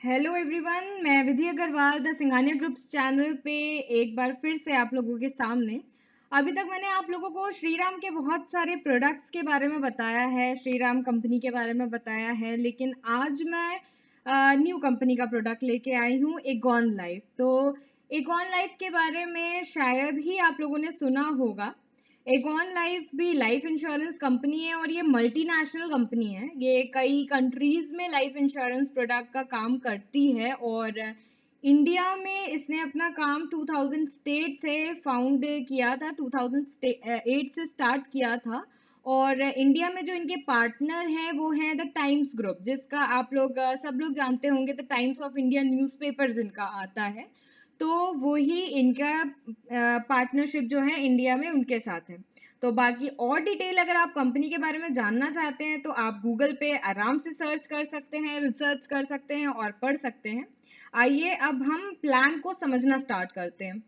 Hello everyone, मैं Vidhi Agrawal the Singhania groups channel पे एक बार फिर से आप लोगों के सामने। अभी तक मैंने आप लोगों को श्रीराम के बहुत सारे प्रोडक्ट्स के बारे में बताया है, श्रीराम कंपनी के बारे में बताया है, लेकिन आज मैं न्यू कंपनी का प्रोडक्ट लेके आई हूँ, एगॉन लाइफ। तो एगॉन लाइफ के बारे में शायद ही आप लोगों ने सुना होगा। एगॉन लाइफ भी लाइफ इंश्योरेंस कंपनी है और ये मल्टीनेशनल कंपनी है। ये कई कंट्रीज में लाइफ इंश्योरेंस प्रोडक्ट का काम करती है और इंडिया में इसने अपना काम 2008 से फाउंड किया था, 2008 से स्टार्ट किया था। और इंडिया में जो इनके पार्टनर हैं वो हैं द टाइम्स ग्रुप, जिसका आप लोग सब लोग जानते होंगे। The times of India newspaper जिनका आता है, तो वही इनका पार्टनरशिप जो है इंडिया में उनके साथ है। तो बाकी और डिटेल अगर आप कंपनी के बारे में जानना चाहते हैं तो आप गूगल पे आराम से सर्च कर सकते हैं, रिसर्च कर सकते हैं और पढ़ सकते हैं। आइए अब हम प्लान को समझना स्टार्ट करते हैं।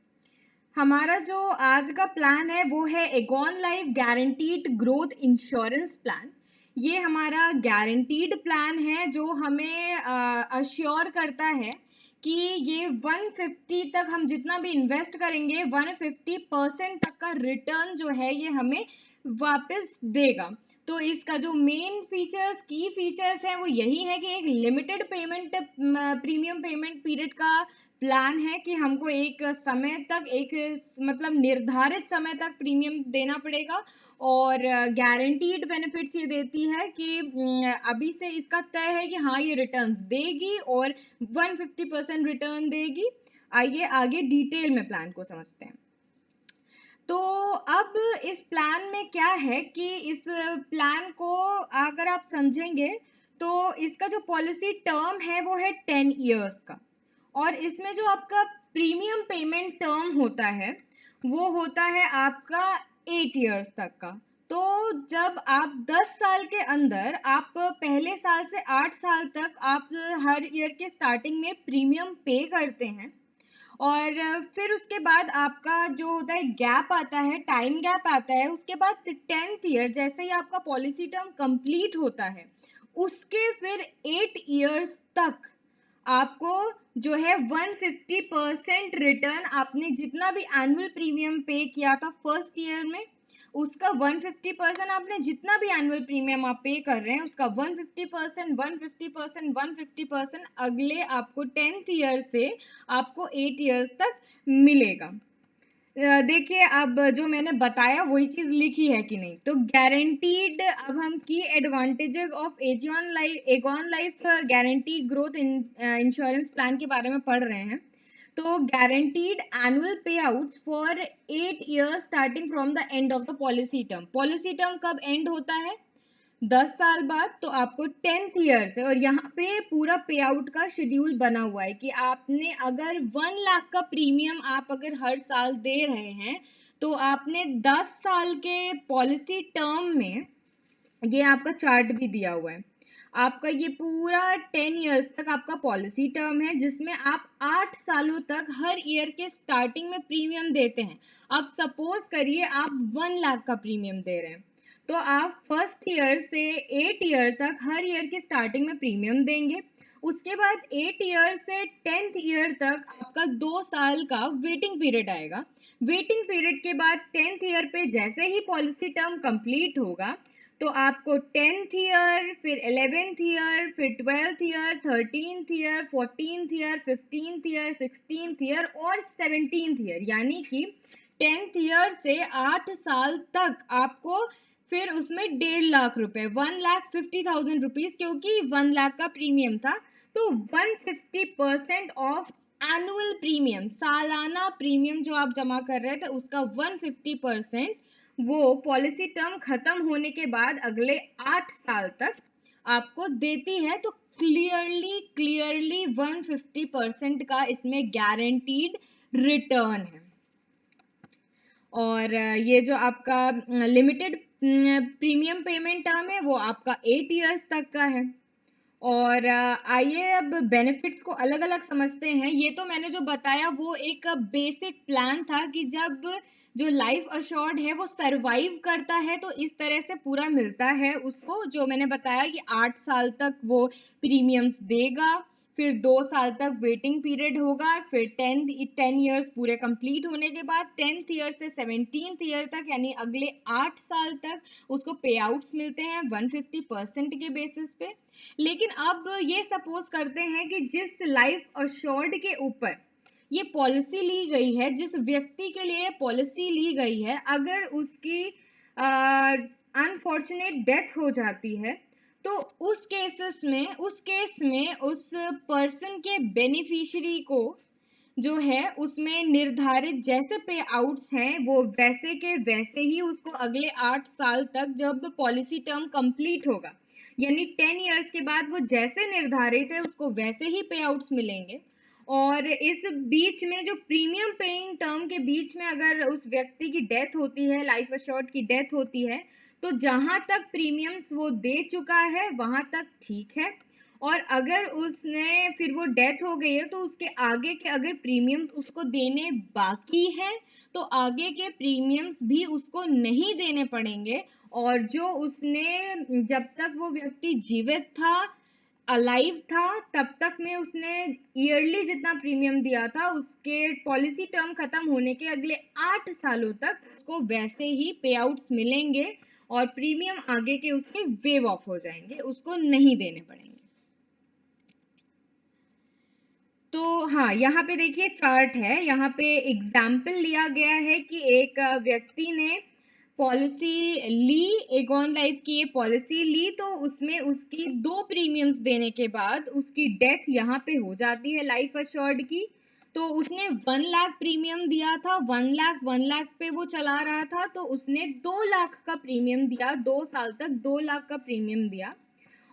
हमारा जो आज का प्लान है वो है Aegon life guaranteed growth insurance plan. ये हमारा गारंटीड प्लान है जो हमें अश्योर करता है कि ये 150 तक हम जितना भी इन्वेस्ट करेंगे 150% तक का रिटर्न जो है ये हमें वापस देगा। तो इसका जो मेन फीचर्स, की फीचर्स है वो यही है कि एक limited payment, premium payment period का प्लान है कि हमको एक समय तक, एक मतलब निर्धारित समय तक प्रीमियम देना पड़ेगा। और गारंटीड बेनिफिट्स ये देती है कि अभी से इसका तय है कि हाँ ये रिटर्न्स देगी और 150% रिटर्न देगी। आइए आगे डिटेल में प्लान को समझते हैं। तो अब इस प्लान में क्या है कि इस प्लान को अगर आप समझेंगे तो इसका जो पॉलिसी टर्म है वो है 10 इयर्स का। और इसमें जो आपका प्रीमियम पेमेंट टर्म होता है वो होता है आपका 8 इयर्स तक का। तो जब आप 10 साल के अंदर, आप पहले साल से 8 साल तक आप हर ईयर के स्टार्टिंग में प्रीमियम पे करते हैं और फिर उसके बाद आपका जो होता है गैप आता है, टाइम गैप आता है। उसके बाद 10th ईयर जैसे ही आपका पॉलिसी टर्म कंप्लीट होता है उसके फिर 8 इयर्स तक आपको जो है 150% रिटर्न, आपने जितना भी एनुअल प्रीमियम पे किया था फर्स्ट ईयर में उसका 150%, आपने जितना भी एनुअल प्रीमियम आप पे कर रहे हैं उसका 150%, 150%, 150% अगले आपको 10th ईयर से आपको 8 इयर्स तक मिलेगा। देखिए अब जो मैंने बताया वही चीज लिखी है कि नहीं। तो गारंटीड, अब हम की advantages of Aegon life guaranteed growth insurance plan के बारे में पढ़ रहे हैं। तो गारंटीड एनुअल पे outs for 8 years starting from the end of the policy term. Policy term कब एंड होता है? 10 साल बाद। तो आपको 10th ईयर से, और यहाँ पे पूरा पे आउट का शेड्यूल बना हुआ है कि आपने अगर 1 लाख का प्रीमियम आप अगर हर साल दे रहे हैं तो आपने 10 साल के पॉलिसी टर्म में, ये आपका चार्ट भी दिया हुआ है, आपका ये पूरा 10 इयर्स तक आपका पॉलिसी टर्म है जिसमें आप 8 सालों तक हर ईयर के स्टार्टिंग में प्रीमियम देते हैं। अब सपोज करिए आप 1 लाख का प्रीमियम दे रहे हैं तो आप फर्स्ट ईयर से 8 ईयर तक हर ईयर के स्टार्टिंग में प्रीमियम देंगे। उसके बाद 8 ईयर से 10th ईयर तक आपका 2 साल का वेटिंग पीरियड आएगा। वेटिंग पीरियड के बाद 10th ईयर पे जैसे ही पॉलिसी टर्म कंप्लीट होगा तो आपको 10th ईयर, फिर 11th ईयर, फिर 12th year, 13th year, 14th year, 15th year, 16th year और 17th ईयर, यानी कि 10th ईयर से 8 साल तक आपको फिर उसमें 1.5 लाख रुपए, 1,50,000 रुपीज, क्योंकि 1 लाख का प्रीमियम था तो 150% ऑफ एनुअल प्रीमियम, सालाना प्रीमियम जो आप जमा कर रहे थे उसका 150% वो पॉलिसी टर्म खत्म होने के बाद अगले 8 साल तक आपको देती है। तो क्लियरली 150% का इसमें गारंटीड रिटर्न है। और ये जो आपका लिमिटेड प्रीमियम पेमेंट टर्म है वो आपका 8 इयर्स तक का है। और आइए अब बेनिफिट्स को अलग अलग समझते हैं। ये तो मैंने जो बताया वो एक बेसिक प्लान था कि जब जो लाइफ अश्योर्ड है वो सरवाइव करता है तो इस तरह से पूरा मिलता है उसको, जो मैंने बताया कि 8 साल तक वो प्रीमियम्स देगा, फिर 2 साल तक वेटिंग पीरियड होगा, फिर 10 ईयर्स पूरे कंप्लीट होने के बाद 10th ईयर से 17th ईयर तक यानी अगले 8 साल तक उसको पे आउट्स मिलते हैं 150% के बेसिस पे। लेकिन अब ये सपोज करते हैं कि जिस लाइफ अश्योर्ड के ऊपर ये पॉलिसी ली गई है, जिस व्यक्ति के लिए पॉलिसी ली गई है, अगर उसकी अनफॉर्चुनेट डेथ हो जाती है तो उस केस में उस पर्सन के बेनिफिशियरी को जो है उसमें निर्धारित जैसे पे आउट्स हैं वो वैसे के वैसे ही उसको अगले 8 साल तक जब पॉलिसी टर्म कंप्लीट होगा यानी 10 ईयर्स के बाद वो जैसे निर्धारित है उसको वैसे ही पे आउट्स मिलेंगे। और इस बीच में जो प्रीमियम पेइंग टर्म के बीच में अगर उस व्यक्ति की डेथ होती है, लाइफ अश्योर्ड की डेथ होती है, तो जहां तक प्रीमियम्स वो दे चुका है वहां तक ठीक है। और अगर उसने फिर वो डेथ हो गई है तो उसके आगे के अगर प्रीमियम्स उसको देने बाकी हैं तो आगे के प्रीमियम्स भी उसको नहीं देने पड़ेंगे। और जो उसने जब तक वो व्यक्ति जीवित था, अलाइव था, तब तक में उसने ईयरली जितना प्रीमियम दिया था उसके पॉलिसी टर्म खत्म होने के अगले 8 सालों तक उसको वैसे ही पे आउट्स मिलेंगे और प्रीमियम आगे के उसके वेव ऑफ हो जाएंगे, उसको नहीं देने पड़ेंगे। तो हाँ, यहाँ पे देखिए चार्ट है, यहाँ पे एग्जाम्पल लिया गया है कि एक व्यक्ति ने पॉलिसी ली, एगॉन लाइफ की ये पॉलिसी ली, तो उसमें उसकी 2 प्रीमियम्स देने के बाद उसकी डेथ यहाँ पे हो जाती है लाइफ अश्योर्ड की। तो उसने 1 लाख प्रीमियम दिया था, 1 लाख पे वो चला रहा था, तो उसने 2 लाख का प्रीमियम दिया, 2 साल तक 2 लाख का प्रीमियम दिया।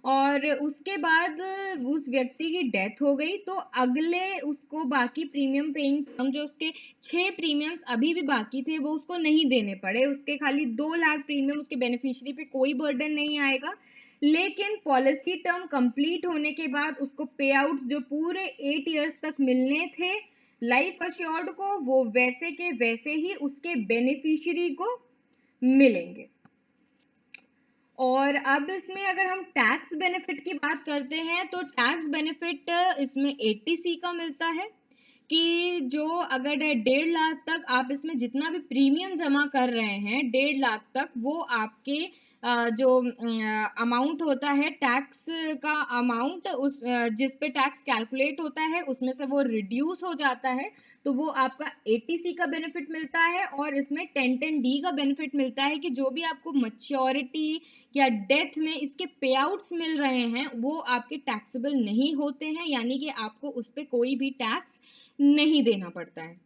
और उसके बाद उस व्यक्ति की डेथ हो गई तो अगले उसको बाकी प्रीमियम पेइंग टर्म जो उसके 6 प्रीमियम्स अभी भी बाकी थे वो उसको नहीं देने पड़े, उसके खाली 2 लाख प्रीमियम उसके बेनिफिशियरी पे कोई बर्डन नहीं आएगा। लेकिन पॉलिसी टर्म कंप्लीट होने के बाद उसको पे आउट्स जो पूरे 8 ईयर्स तक मिलने थे लाइफ अश्योर्ड को वो वैसे के वैसे ही उसके बेनिफिशियरी को मिलेंगे। और अब इसमें अगर हम टैक्स बेनिफिट की बात करते हैं तो टैक्स बेनिफिट इसमें 80C का मिलता है कि जो अगर 1.5 लाख तक आप इसमें जितना भी प्रीमियम जमा कर रहे हैं 1.5 लाख तक वो आपके जो अमाउंट होता है टैक्स का अमाउंट उस जिस पे टैक्स कैलकुलेट होता है उसमें से वो रिड्यूस हो जाता है, तो वो आपका 80C का बेनिफिट मिलता है। और इसमें 1010D का बेनिफिट मिलता है कि जो भी आपको मैच्योरिटी या डेथ में इसके पे आउट्स मिल रहे हैं वो आपके टैक्सेबल नहीं होते हैं, यानी कि आपको उस पर कोई भी टैक्स नहीं देना पड़ता है।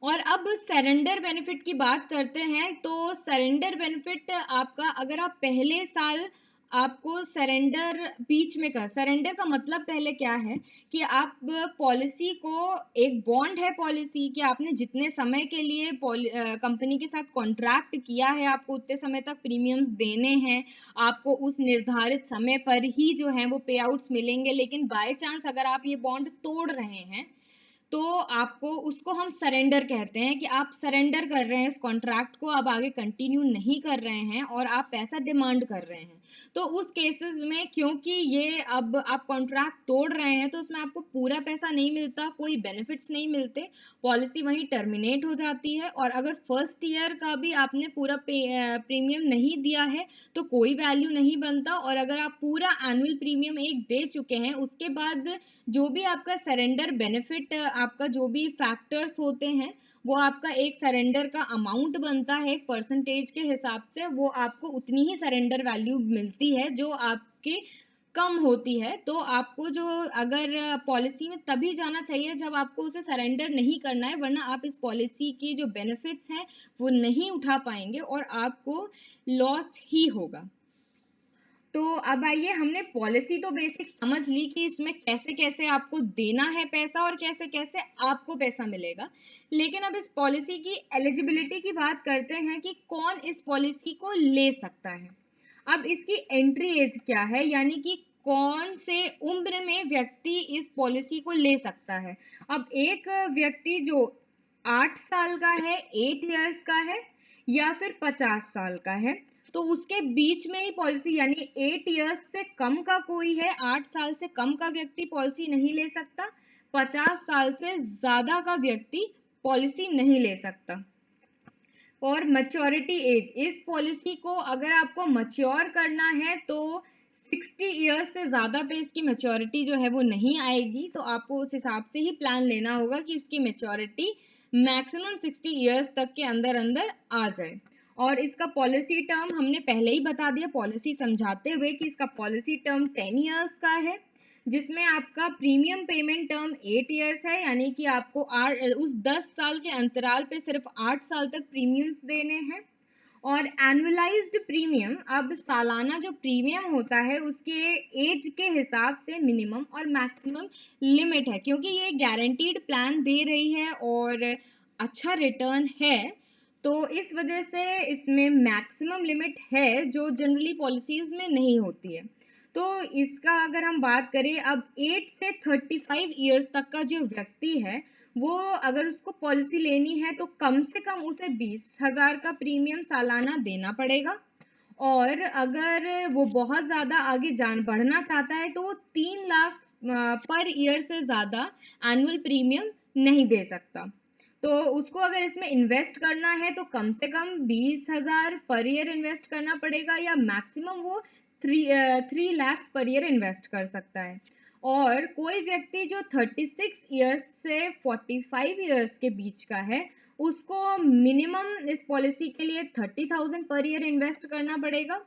और अब सरेंडर बेनिफिट की बात करते हैं तो सरेंडर बेनिफिट आपका अगर आप पहले साल आपको सरेंडर बीच में कर, सरेंडर का मतलब पहले क्या है कि आप पॉलिसी को एक बॉन्ड है पॉलिसी कि आपने जितने समय के लिए कंपनी के साथ कॉन्ट्रैक्ट किया है आपको उतने समय तक प्रीमियम्स देने हैं, आपको उस निर्धारित समय पर ही जो है वो पे आउट्स मिलेंगे। लेकिन बाय चांस अगर आप ये बॉन्ड तोड़ रहे हैं तो आपको उसको हम सरेंडर कहते हैं कि आप सरेंडर कर रहे हैं इस कॉन्ट्रैक्ट को, अब आगे कंटिन्यू नहीं कर रहे हैं और आप पैसा डिमांड कर रहे हैं। तो उस केसेस में क्योंकि ये अब आप कॉन्ट्रैक्ट तोड़ रहे हैं तो उसमें आपको पूरा पैसा नहीं मिलता, कोई बेनिफिट्स नहीं मिलते, पॉलिसी वहीं टर्मिनेट हो जाती है। और अगर फर्स्ट ईयर का भी आपने पूरा प्रीमियम नहीं दिया है तो कोई वैल्यू नहीं बनता। और अगर आप पूरा एनुअल प्रीमियम एक दे चुके हैं उसके बाद जो भी आपका सरेंडर बेनिफिट आपका जो भी फैक्टर्स होते हैं वो आपका एक सरेंडर का अमाउंट बनता है एक परसेंटेज के हिसाब से, वो आपको उतनी ही सरेंडर वैल्यू मिलती है जो आपकी कम होती है। तो आपको जो अगर पॉलिसी में तभी जाना चाहिए जब आपको उसे सरेंडर नहीं करना है, वरना आप इस पॉलिसी की जो बेनिफिट्स हैं वो नहीं उठा पाएंगे और आपको लॉस ही होगा। तो अब आइए, हमने पॉलिसी तो बेसिक समझ ली कि इसमें कैसे कैसे आपको देना है पैसा और कैसे कैसे आपको पैसा मिलेगा। लेकिन अब इस पॉलिसी की एलिजिबिलिटी की बात करते हैं कि कौन इस पॉलिसी को ले सकता है। अब इसकी एंट्री एज क्या है, यानी कि कौन से उम्र में व्यक्ति इस पॉलिसी को ले सकता है। अब एक व्यक्ति जो 8 साल का है, 8 इयर्स का है या फिर 50 साल का है, तो उसके बीच में ही पॉलिसी, यानी 8 इयर्स से कम का कोई है, 8 साल से कम का व्यक्ति पॉलिसी नहीं ले सकता, 50 साल से ज्यादा का व्यक्ति पॉलिसी नहीं ले सकता। और मैच्योरिटी एज, इस पॉलिसी को अगर आपको मैच्योर करना है तो 60 इयर्स से ज्यादा पे इसकी मैच्योरिटी जो है वो नहीं आएगी, तो आपको उस हिसाब से ही प्लान लेना होगा कि उसकी मैच्योरिटी मैक्सिमम 60 इयर्स तक के अंदर अंदर आ जाए। और इसका पॉलिसी टर्म हमने पहले ही बता दिया पॉलिसी समझाते हुए कि इसका पॉलिसी टर्म 10 इयर्स का है, जिसमें आपका प्रीमियम पेमेंट टर्म 8 इयर्स है, यानी कि आपको उस 10 साल के अंतराल पे सिर्फ 8 साल तक प्रीमियम्स देने हैं। और एनुअलाइज्ड प्रीमियम, अब सालाना जो प्रीमियम होता है उसके एज के हिसाब से मिनिमम और मैक्सिमम लिमिट है, क्योंकि ये गारंटीड प्लान दे रही है और अच्छा रिटर्न है, तो इस वजह से इसमें मैक्सिमम लिमिट है जो जनरली पॉलिसीज में नहीं होती है। तो इसका अगर हम बात करें, अब 8 से 35 इयर्स तक का जो व्यक्ति है वो अगर उसको पॉलिसी लेनी है तो कम से कम उसे 20,000 का प्रीमियम सालाना देना पड़ेगा, और अगर वो बहुत ज्यादा आगे बढ़ना चाहता है तो वो 3 लाख पर ईयर से ज्यादा एनुअल प्रीमियम नहीं दे सकता। तो उसको अगर इसमें इन्वेस्ट करना है तो कम से कम 20,000 पर ईयर इन्वेस्ट करना पड़ेगा, या मैक्सिमम वो 3 लाख पर ईयर इन्वेस्ट कर सकता है। और कोई व्यक्ति जो 36 इयर्स से 45 इयर्स के बीच का है उसको मिनिमम इस पॉलिसी के लिए 30,000 पर ईयर इन्वेस्ट करना पड़ेगा,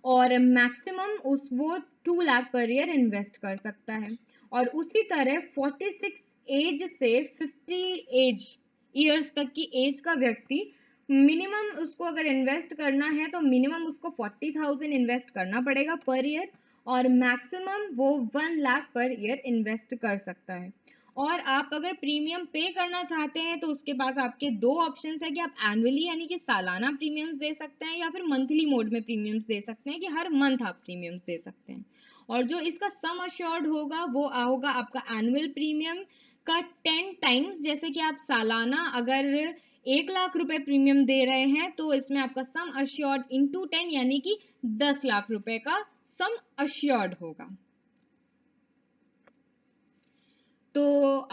और मैक्सिमम वो 2 लाख पर ईयर इन्वेस्ट कर सकता है। और उसी तरह 46 एज से 50 इयर्स तक की एज का व्यक्ति मिनिमम उसको अगर इन्वेस्ट करना है तो मिनिमम उसको 40,000 इन्वेस्ट करना पड़ेगा पर ईयर, और मैक्सिमम वो 1 लाख पर ईयर इन्वेस्ट कर सकता है। और आप अगर प्रीमियम पे करना चाहते हैं तो उसके पास आपके 2 ऑप्शंस है कि आप एनुअली यानी कि सालाना प्रीमियम्स दे सकते हैं, या फिर मंथली मोड में प्रीमियम्स दे सकते हैं कि हर मंथ आप प्रीमियम्स दे सकते हैं। और जो इसका सम अश्योर्ड होगा वो होगा आपका एनुअल प्रीमियम का 10 टाइम्स, जैसे कि आप सालाना अगर 1 लाख रुपए प्रीमियम दे रहे हैं तो इसमें आपका सम अश्योर्ड इंटू 10 यानी कि 10 लाख रुपए का सम अश्योर्ड होगा। तो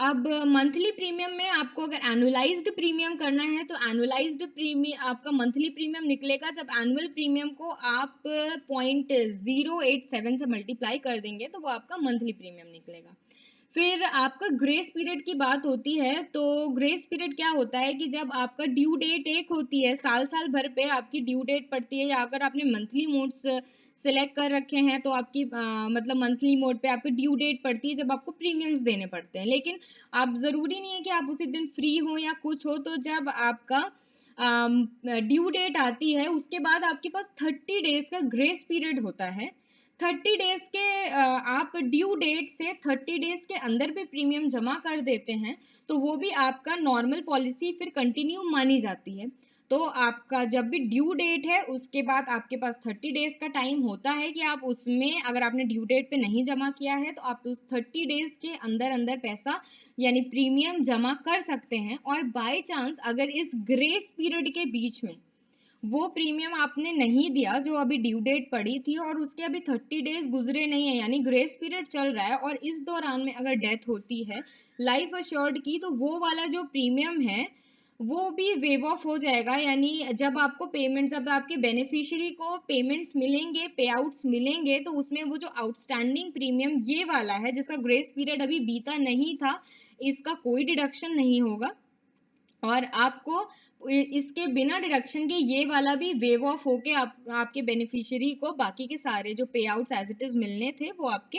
अब मंथली प्रीमियम में आपको अगर एनुअलाइज्ड प्रीमियम करना है तो एनुअलाइज्ड प्रीमियम आपका मंथली प्रीमियम निकलेगा जब एनुअल प्रीमियम को आप 0.087 से मल्टीप्लाई कर देंगे तो वो आपका मंथली प्रीमियम निकलेगा। फिर आपका ग्रेस पीरियड की बात होती है, तो ग्रेस पीरियड क्या होता है कि जब आपका ड्यू डेट एक होती है, साल भर पे आपकी ड्यू डेट पड़ती है, या अगर आपने मंथली मोड्स सिलेक्ट कर रखे हैं तो आपकी मतलब मंथली मोड पे आपकी ड्यू डेट पड़ती है जब आपको प्रीमियम्स देने पड़ते हैं। लेकिन आप जरूरी नहीं है कि आप उसी दिन फ्री हो या कुछ हो, तो जब आपका ड्यू डेट आती है उसके बाद आपके पास 30 डेज का ग्रेस पीरियड होता है। 30 डेज के आप ड्यू डेट से 30 डेज के अंदर भी प्रीमियम जमा कर देते हैं तो वो भी आपका नॉर्मल पॉलिसी फिर कंटिन्यू मानी जाती है। तो आपका जब भी ड्यू डेट है उसके बाद आपके पास 30 डेज का टाइम होता है कि आप उसमें अगर आपने ड्यू डेट पे नहीं जमा किया है तो आप उस 30 डेज के अंदर अंदर पैसा यानी प्रीमियम जमा कर सकते हैं। और बाय चांस अगर इस ग्रेस पीरियड के बीच में वो प्रीमियम आपने नहीं दिया जो अभी ड्यू डेट पड़ी थी और उसके अभी 30 डेज गुजरे नहीं है यानी ग्रेस पीरियड चल रहा है, और इस दौरान में अगर डेथ होती है लाइफ अश्योर्ड की, तो वो वाला जो प्रीमियम है वो भी वेव ऑफ हो जाएगा। यानी जब आपको पेमेंट, जब आपके बेनिफिशियरी को पेमेंट्स मिलेंगे, पे आउट्स मिलेंगे, तो उसमें वो जो आउटस्टैंडिंग प्रीमियम ये वाला है जिसका ग्रेस पीरियड अभी बीता नहीं था, इसका कोई डिडक्शन नहीं होगा, और आपको इसके बिना डिडक्शन के ये वाला भी वेव ऑफ होके आपके बेनिफिशियरी को बाकी के सारे जो पे आउट्स एज इट इज मिलने थे वो आपके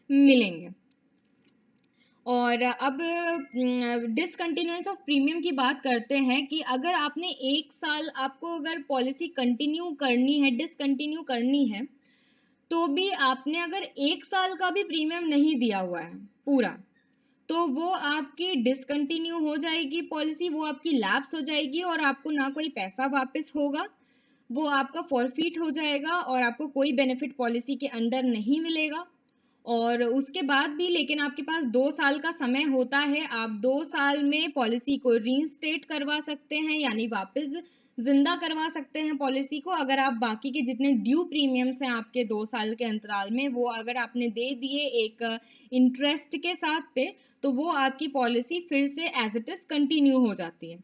मिलेंगे। और अब डिसकंटिन्यूएंस ऑफ प्रीमियम की बात करते हैं कि अगर आपने 1 साल आपको अगर पॉलिसी कंटिन्यू करनी है, डिसकंटिन्यू करनी है, तो भी आपने अगर 1 साल का भी प्रीमियम नहीं दिया हुआ है पूरा, तो वो आपकी डिसकंटिन्यू हो जाएगी पॉलिसी, वो आपकी लैप्स हो जाएगी और आपको ना कोई पैसा वापस होगा, वो आपका फॉरफिट हो जाएगा और आपको कोई बेनिफिट पॉलिसी के अंडर नहीं मिलेगा। और उसके बाद भी लेकिन आपके पास 2 साल का समय होता है, आप 2 साल में पॉलिसी को रीइंस्टेट करवा सकते हैं यानी वापस जिंदा करवा सकते हैं पॉलिसी को। अगर आप बाकी के जितने ड्यू प्रीमियम्स हैं आपके 2 साल के अंतराल में, वो अगर आपने दे दिए एक इंटरेस्ट के साथ पे, तो वो आपकी पॉलिसी फिर से एज इट इज कंटिन्यू हो जाती है।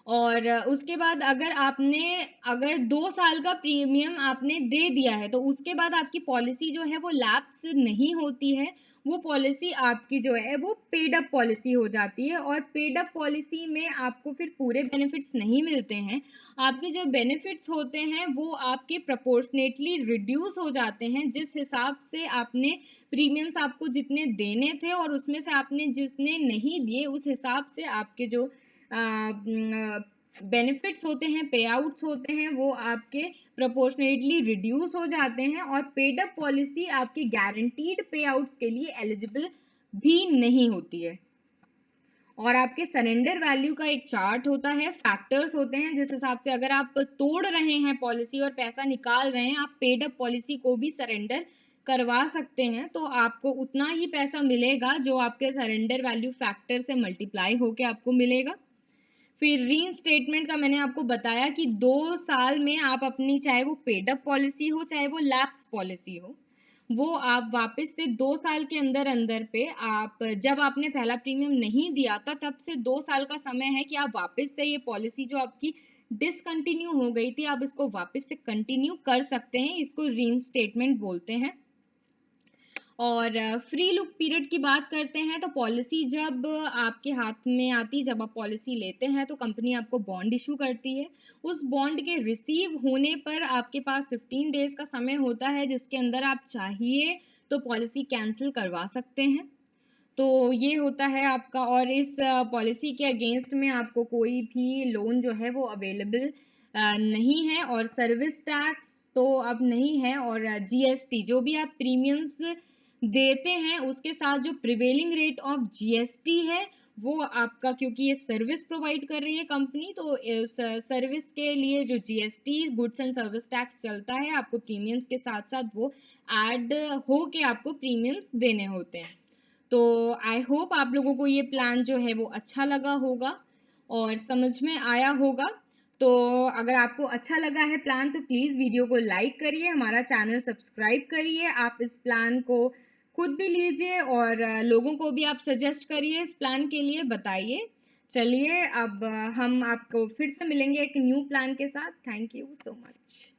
और उसके बाद अगर 2 साल का प्रीमियम आपने दे दिया है, तो उसके बाद आपकी पॉलिसी जो है वो लैप्स नहीं होती है। वो पॉलिसी आपकी जो है वो पेड अप पॉलिसी हो जाती है, और पेड अप पॉलिसी में आपको फिर पूरे बेनिफिट्स नहीं मिलते हैं। आपके जो बेनिफिट्स होते हैं वो आपके प्रोपोर्शनेटली रिड्यूस हो जाते हैं, जिस हिसाब से आपने प्रीमियम्स आपको जितने देने थे और उसमें से आपने जितने नहीं दिए, उस हिसाब से आपके जो बेनिफिट्स होते हैं, पे आउट्स होते हैं, वो आपके प्रोपोर्शनेटली रिड्यूस हो जाते हैं। और पेड अप पॉलिसी आपकी गारंटीड पे आउट्स के लिए एलिजिबल भी नहीं होती है। और आपके सरेंडर वैल्यू का एक चार्ट होता है, फैक्टर्स होते हैं जिस हिसाब से अगर आप तोड़ रहे हैं पॉलिसी और पैसा निकाल रहे हैं, आप पेड अप पॉलिसी को भी सरेंडर करवा सकते हैं, तो आपको उतना ही पैसा मिलेगा जो आपके सरेंडर वैल्यू फैक्टर से मल्टीप्लाई होके आपको मिलेगा। फिर रीइंस्टेटमेंट का मैंने आपको बताया कि 2 साल में आप अपनी, चाहे वो पेड अप पॉलिसी हो चाहे वो लैप्स पॉलिसी हो, वो आप वापस से 2 साल के अंदर अंदर पे, आप जब आपने पहला प्रीमियम नहीं दिया था तब से 2 साल का समय है कि आप वापस से ये पॉलिसी जो आपकी डिसकंटिन्यू हो गई थी, आप इसको वापस से कंटिन्यू कर सकते हैं। इसको रीइंस्टेटमेंट बोलते हैं। और फ्री लुक पीरियड की बात करते हैं, तो पॉलिसी जब आपके हाथ में आती, जब आप पॉलिसी लेते हैं, तो कंपनी आपको बॉन्ड इशू करती है। उस बॉन्ड के रिसीव होने पर आपके पास 15 डेज का समय होता है, जिसके अंदर आप चाहिए तो पॉलिसी कैंसिल करवा सकते हैं। तो ये होता है आपका। और इस पॉलिसी के अगेंस्ट में आपको कोई भी लोन जो है वो अवेलेबल नहीं है, और सर्विस टैक्स तो अब नहीं है। और जीएसटी जो भी आप प्रीमियम्स देते हैं उसके साथ जो प्रिवेलिंग रेट ऑफ जीएसटी है, वो आपका, क्योंकि ये सर्विस प्रोवाइड कर रही है कंपनी, तो इस सर्विस के लिए जो GST, goods and service tax चलता है, आपको प्रीमियम्स के साथ साथ वो ऐड हो के आपको प्रीमियम्स देने होते हैं। तो आई होप आप लोगों को ये प्लान जो है वो अच्छा लगा होगा और समझ में आया होगा। तो अगर आपको अच्छा लगा है प्लान, तो प्लीज़ वीडियो को लाइक करिए, हमारा चैनल सब्सक्राइब करिए। आप इस प्लान को खुद भी लीजिए और लोगों को भी आप सजेस्ट करिए, इस प्लान के लिए बताइए। चलिए अब हम आपको फिर से मिलेंगे एक न्यू प्लान के साथ। Thank you so much.